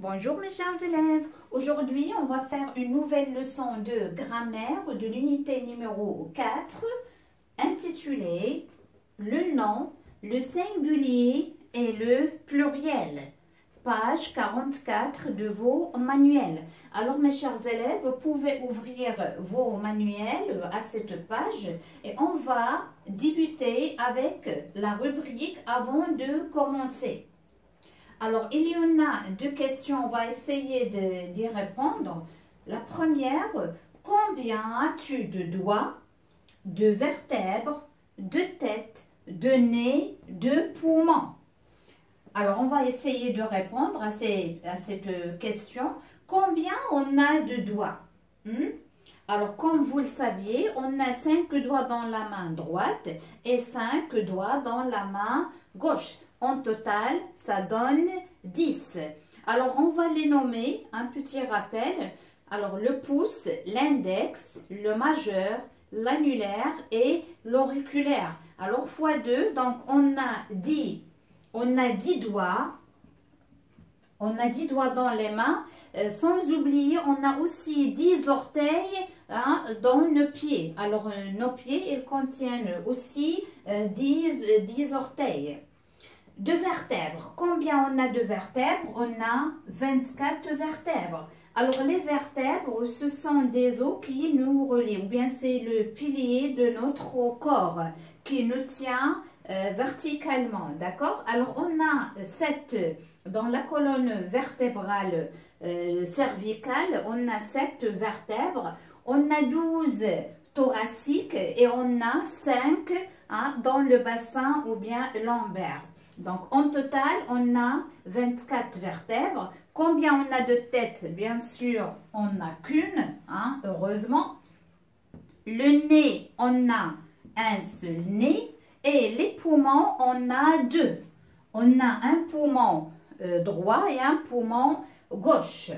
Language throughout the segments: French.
Bonjour mes chers élèves, aujourd'hui on va faire une nouvelle leçon de grammaire de l'unité numéro 4 intitulée le nom, le singulier et le pluriel. Page 44 de vos manuels. Alors mes chers élèves, vous pouvez ouvrir vos manuels à cette page et on va débuter avec la rubrique avant de commencer. Alors, il y en a deux questions, on va essayer d'y répondre. La première, combien as-tu de doigts, de vertèbres, de têtes, de nez, de poumons? Alors, on va essayer de répondre à cette question. Combien on a de doigts? Alors, comme vous le saviez, on a 5 doigts dans la main droite et 5 doigts dans la main gauche. En total, ça donne 10. Alors, on va les nommer, un petit rappel. Alors, le pouce, l'index, le majeur, l'annulaire et l'auriculaire. Alors, fois 2, donc on a 10 doigts. On a 10 doigts dans les mains. Sans oublier, on a aussi 10 orteils dans nos pieds. Alors, nos pieds, ils contiennent aussi 10 orteils. De vertèbres. Combien on a de vertèbres? On a 24 vertèbres. Alors, les vertèbres, ce sont des os qui nous relient, ou bien c'est le pilier de notre corps qui nous tient verticalement, d'accord? Alors, on a 7 dans la colonne vertébrale cervicale, on a 7 vertèbres, on a 12 thoraciques et on a 5 dans le bassin ou bien lombaire. Donc, en total, on a 24 vertèbres. Combien on a de têtes? Bien sûr, on n'a qu'une, heureusement. Le nez, on a un seul nez. Et les poumons, on a 2. On a un poumon droit et un poumon gauche.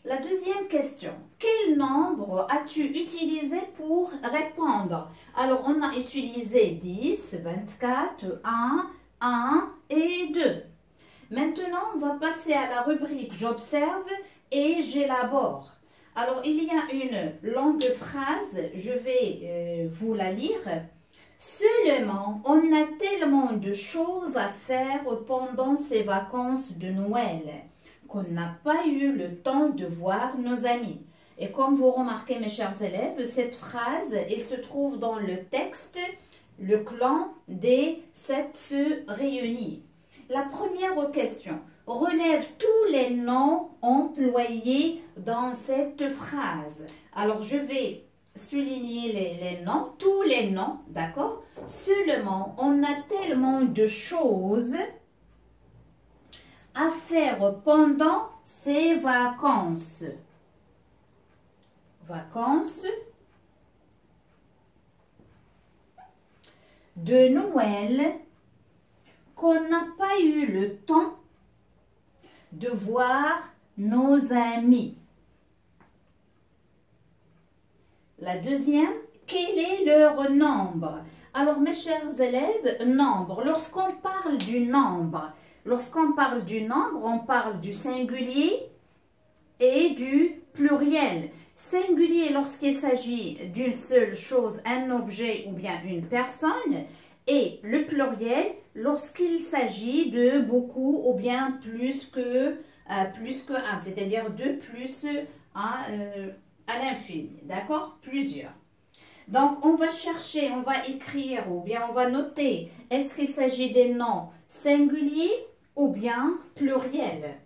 La deuxième question. Quel nombre as-tu utilisé pour répondre? Alors, on a utilisé 10, 24, 1 et 2. Maintenant, on va passer à la rubrique j'observe et j'élabore. Alors, il y a une longue phrase, je vais vous la lire. Seulement, on a tellement de choses à faire pendant ces vacances de Noël qu'on n'a pas eu le temps de voir nos amis. Et comme vous remarquez, mes chers élèves, cette phrase, elle se trouve dans le texte. Le clan des 7 se réunit. La première question. Relève tous les noms employés dans cette phrase. Alors, je vais souligner les noms, tous les noms, d'accord? Seulement, on a tellement de choses à faire pendant ces vacances. Vacances de Noël qu'on n'a pas eu le temps de voir nos amis. La deuxième, quel est leur nombre? Alors mes chers élèves, nombre, lorsqu'on parle du nombre, on parle du singulier et du pluriel. Singulier lorsqu'il s'agit d'une seule chose, un objet ou bien une personne, et le pluriel lorsqu'il s'agit de beaucoup ou bien plus que un, c'est-à-dire de plus à l'infini, d'accord? Plusieurs. Donc, on va chercher, on va écrire ou bien on va noter, est-ce qu'il s'agit des noms singuliers ou bien pluriels?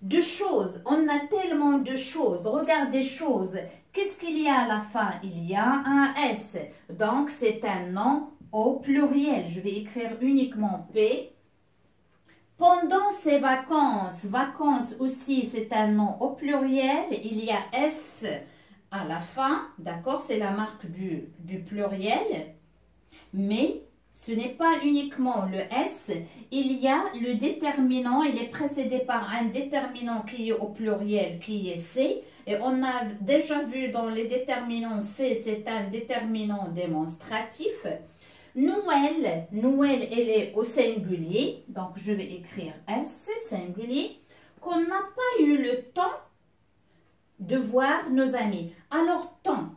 De choses, on a tellement de choses. Regardez choses. Qu'est-ce qu'il y a à la fin? Il y a un S. Donc, c'est un nom au pluriel. Je vais écrire uniquement P. Pendant ces vacances, vacances aussi, c'est un nom au pluriel. Il y a S à la fin. D'accord? C'est la marque du pluriel. Mais ce n'est pas uniquement le S, il y a le déterminant, il est précédé par un déterminant qui est au pluriel, qui est C. Et on a déjà vu dans les déterminants C, c'est un déterminant démonstratif. Noël, elle est au singulier, donc je vais écrire S, singulier. qu'on n'a pas eu le temps de voir nos amis. Alors, temps.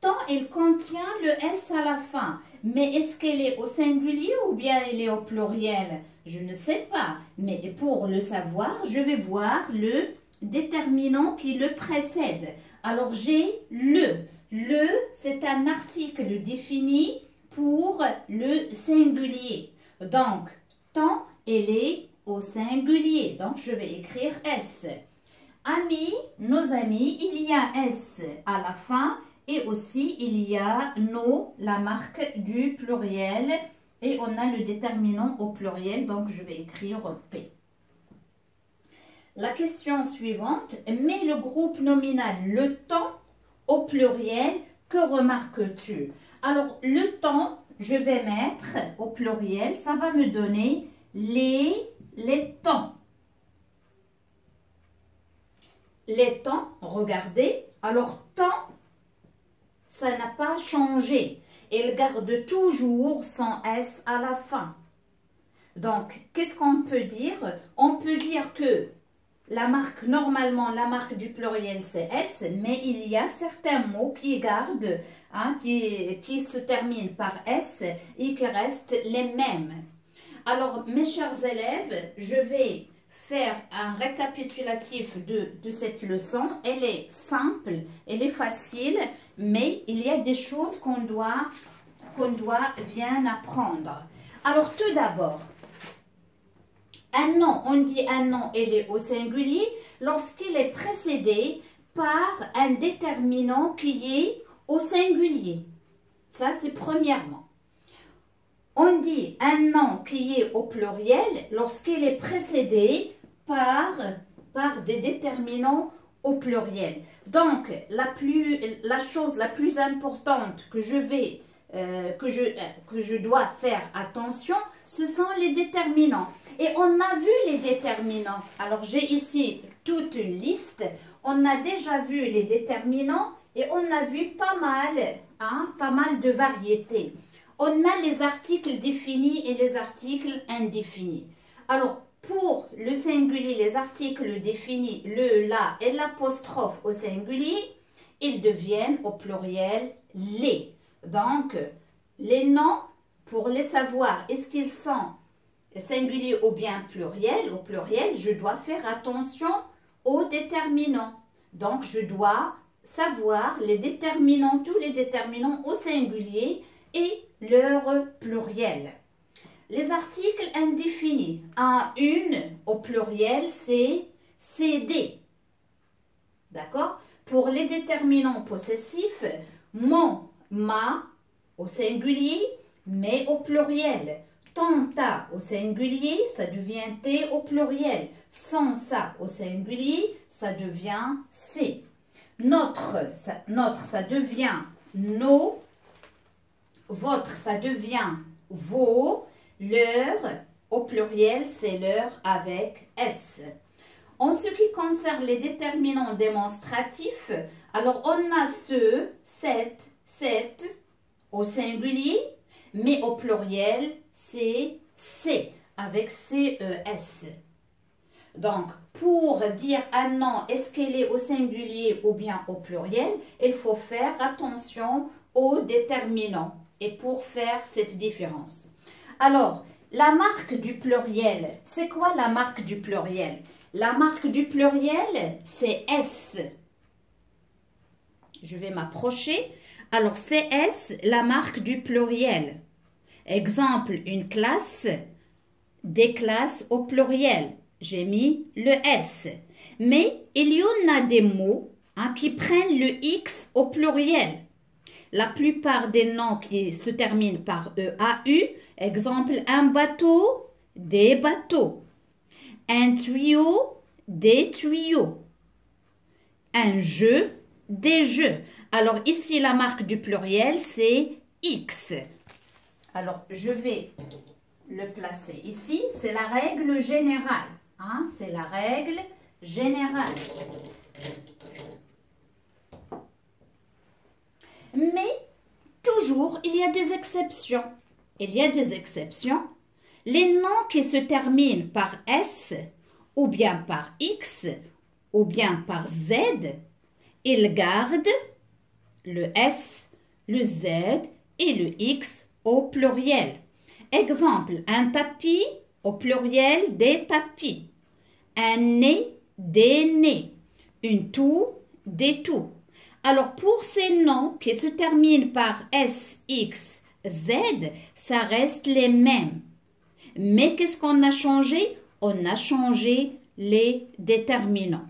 Temps, il contient le S à la fin. Mais est-ce qu'elle est au singulier ou bien elle est au pluriel? Je ne sais pas. Mais pour le savoir, je vais voir le déterminant qui le précède. Alors, j'ai le. Le, c'est un article défini pour le singulier. Donc, temps, elle est au singulier. Donc, je vais écrire S. Amis, nos amis, il y a S à la fin et aussi il y a nos, la marque du pluriel et on a le déterminant au pluriel, donc je vais écrire P. La question suivante, mets le groupe nominal le temps au pluriel, que remarques-tu? Alors le temps, je vais mettre au pluriel, ça va me donner les temps. Les temps, regardez, alors temps, ça n'a pas changé. Il garde toujours son S à la fin. Donc, qu'est-ce qu'on peut dire? On peut dire que la marque, normalement, la marque du pluriel, c'est S, mais il y a certains mots qui gardent, hein, qui se terminent par S et qui restent les mêmes. Alors, mes chers élèves, je vais faire un récapitulatif de cette leçon. Elle est simple, elle est facile, mais il y a des choses qu'on doit bien apprendre. Alors, tout d'abord, un nom, on dit un nom, il est au singulier lorsqu'il est précédé par un déterminant qui est au singulier. Ça, c'est premièrement. On dit un nom qui est au pluriel lorsqu'il est précédé par des déterminants au pluriel. Donc, la chose la plus importante que je dois faire attention, ce sont les déterminants. Et on a vu les déterminants. Alors, j'ai ici toute une liste. On a déjà vu les déterminants et on a vu pas mal de variétés. On a les articles définis et les articles indéfinis. Alors, pour le singulier, les articles définis, le, la et l'apostrophe au singulier, ils deviennent au pluriel les. Donc, les noms, pour les savoir, est-ce qu'ils sont singuliers ou bien pluriel? Au pluriel, je dois faire attention aux déterminants. Donc, je dois savoir les déterminants, tous les déterminants au singulier et leur pluriel. Les articles indéfinis, un, une, au pluriel, c'est CD. D'accord? Pour les déterminants possessifs, mon, ma, au singulier, mais au pluriel. Ton, ta, au singulier, ça devient T au pluriel. Son, sa, au singulier, ça devient C. Notre, ça devient nos. Votre, ça devient vos. Leur, au pluriel, c'est leur avec S. En ce qui concerne les déterminants démonstratifs, alors on a ce, cette, au singulier, mais au pluriel, c'est C, avec CES. Donc, pour dire un nom, est-ce qu'elle est au singulier ou bien au pluriel, il faut faire attention aux déterminants et pour faire cette différence. Alors, la marque du pluriel, c'est quoi la marque du pluriel? La marque du pluriel, c'est S. Je vais m'approcher. Alors, c'est S, la marque du pluriel. Exemple, une classe, des classes au pluriel. J'ai mis le S. Mais il y en a des mots qui prennent le X au pluriel. La plupart des noms qui se terminent par EAU, exemple, un bateau, des bateaux. Un tuyau, des tuyaux. Un jeu, des jeux. Alors ici, la marque du pluriel, c'est X. Alors, je vais le placer ici. C'est la règle générale. C'est la règle générale. Mais, toujours, il y a des exceptions. Il y a des exceptions. Les noms qui se terminent par S, ou bien par X, ou bien par Z, il garde le S, le Z et le X au pluriel. Exemple, un tapis au pluriel des tapis, un nez, des nez, une toux, des toux. Alors, pour ces noms qui se terminent par S, X, Z, ça reste les mêmes. Mais qu'est-ce qu'on a changé? On a changé les déterminants.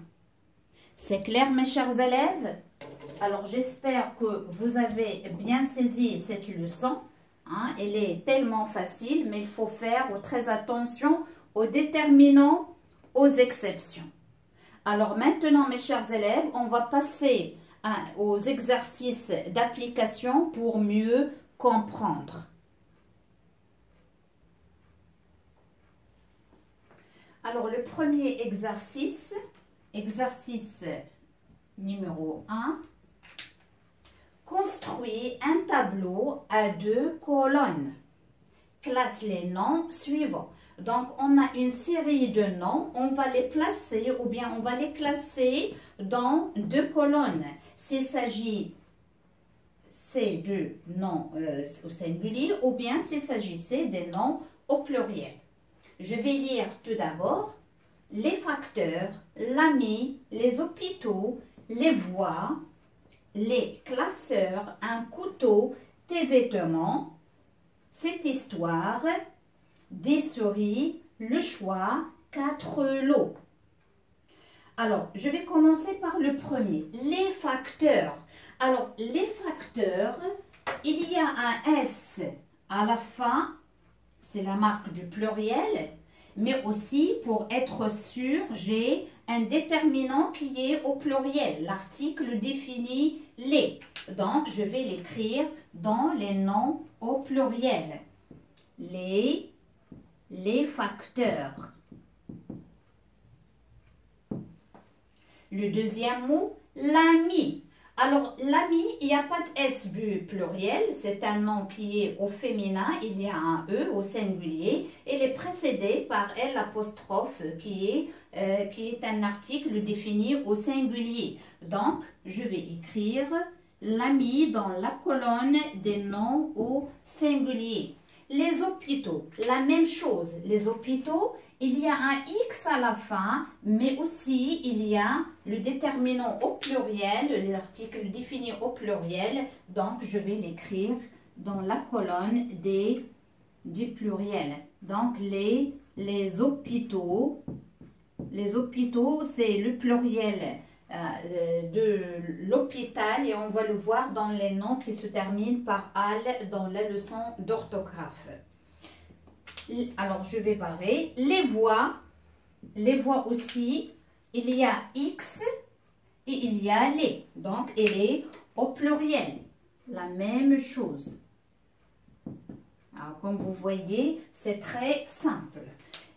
C'est clair, mes chers élèves? Alors, j'espère que vous avez bien saisi cette leçon. Hein, elle est tellement facile, mais il faut faire très attention aux déterminants, aux exceptions. Alors maintenant, mes chers élèves, on va passer aux exercices d'application pour mieux comprendre. Alors, le premier exercice, exercice numéro 1, construis un tableau à 2 colonnes. Classe les noms suivants. Donc, on a une série de noms, on va les placer ou bien on va les classer dans 2 colonnes. S'il s'agit ces 2 noms au singulier ou bien s'il s'agissait des noms au pluriel. Je vais lire tout d'abord les facteurs, l'ami, les hôpitaux, les voies, les classeurs, un couteau, tes vêtements, cette histoire, des souris, le choix, 4 lots. Alors, je vais commencer par le premier, les facteurs. Alors, les facteurs, il y a un S à la fin, c'est la marque du pluriel, mais aussi, pour être sûr, j'ai un déterminant qui est au pluriel. L'article définit les. Donc, je vais l'écrire dans les noms au pluriel. Les facteurs. Le deuxième mot, l'ami. Alors, l'ami, il n'y a pas de S du pluriel, c'est un nom qui est au féminin, il y a un E au singulier, et il est précédé par L apostrophe qui est un article défini au singulier. Donc, je vais écrire l'ami dans la colonne des noms au singulier. Les hôpitaux, la même chose. Les hôpitaux, il y a un X à la fin, mais aussi il y a le déterminant au pluriel, les articles définis au pluriel. Donc, je vais l'écrire dans la colonne du pluriel. Donc, les hôpitaux. Les hôpitaux, c'est le pluriel de l'hôpital et on va le voir dans les noms qui se terminent par al dans la leçon d'orthographe. Alors, je vais barrer. Les voies aussi, il y a X et il y a les. Donc, elle est au pluriel. La même chose. Alors, comme vous voyez, c'est très simple.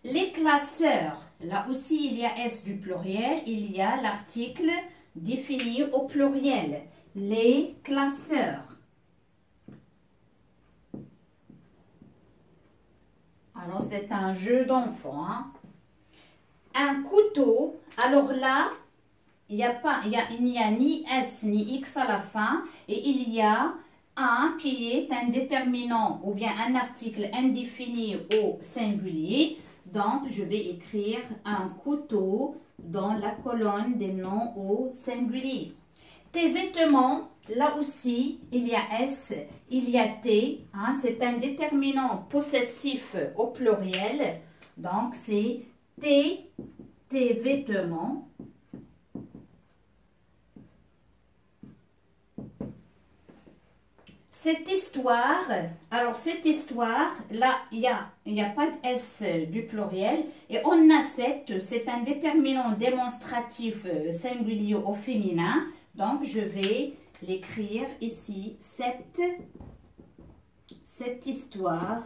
Les classeurs, là aussi, il y a S du pluriel, il y a l'article défini au pluriel. Les classeurs. Alors, c'est un jeu d'enfant. Hein. Un couteau, alors là, il n'y a ni S ni X à la fin et il y a un qui est un déterminant ou bien un article indéfini au singulier. Donc, je vais écrire un couteau dans la colonne des noms au singulier. Tes vêtements, là aussi, il y a S, il y a T. Hein, c'est un déterminant possessif au pluriel. Donc, c'est tes vêtements. Cette histoire, alors cette histoire, là, il y a pas de S du pluriel et on a c'est un déterminant démonstratif singulier au féminin. Donc, je vais l'écrire ici, cette histoire,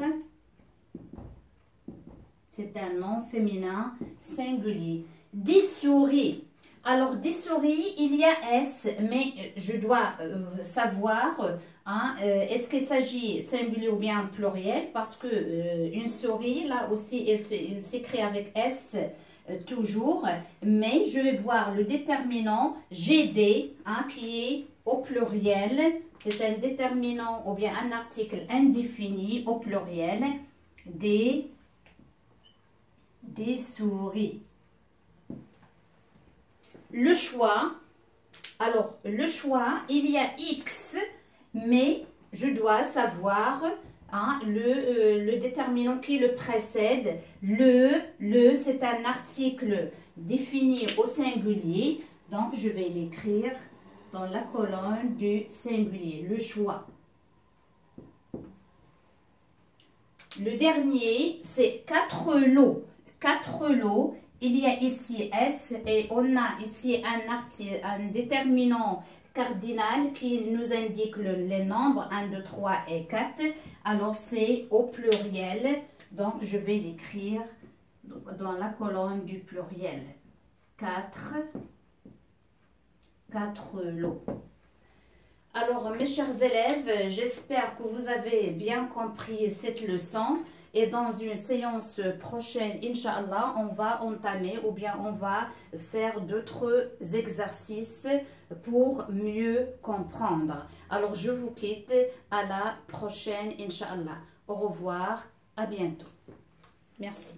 c'est un nom féminin singulier. Des souris. Alors, des souris, il y a S, mais je dois savoir, hein, est-ce qu'il s'agit singulier ou bien pluriel, parce que une souris, là aussi, il s'écrit avec S toujours, mais je vais voir le déterminant GD, hein, qui est au pluriel. C'est un déterminant ou bien un article indéfini au pluriel. Des souris. Le choix, alors le choix, il y a X, mais je dois savoir hein, le déterminant qui le précède. Le c'est un article défini au singulier, donc je vais l'écrire dans la colonne du singulier, le choix. Le dernier, c'est 4 lots. 4 lots. Il y a ici S et on a ici un déterminant cardinal qui nous indique les nombres 1, 2, 3 et 4. Alors, c'est au pluriel. Donc, je vais l'écrire dans la colonne du pluriel. 4 lots. Alors, mes chers élèves, j'espère que vous avez bien compris cette leçon. Et dans une séance prochaine, Inch'Allah, on va entamer ou bien on va faire d'autres exercices pour mieux comprendre. Alors, je vous quitte à la prochaine, Inch'Allah. Au revoir, à bientôt. Merci.